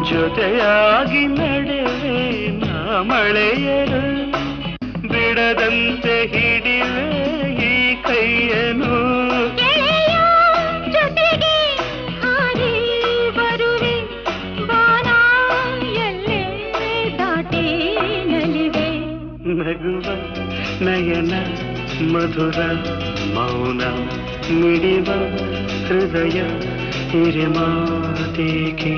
ಜೊತೆಯಾಗಿ ನಡೆವೆ ನಾ ಮಳೆಯರು ಬಿಡದಂತೆ ಹಿಡಿವೆ ಈ ಕೈಯನು ಜೊತೆಗೆ ಹಾರಿ ಬರುವೆ ಬಾನ ಎಲ್ಲೇ ದಾಟಿ ನಲಿವೆ ನಗುವ ನಯನ ಮಧುರ ಮೌನ ಮಿಡಿವ ಹೃದಯ ಹಿರಿಮಾತೇಕೆ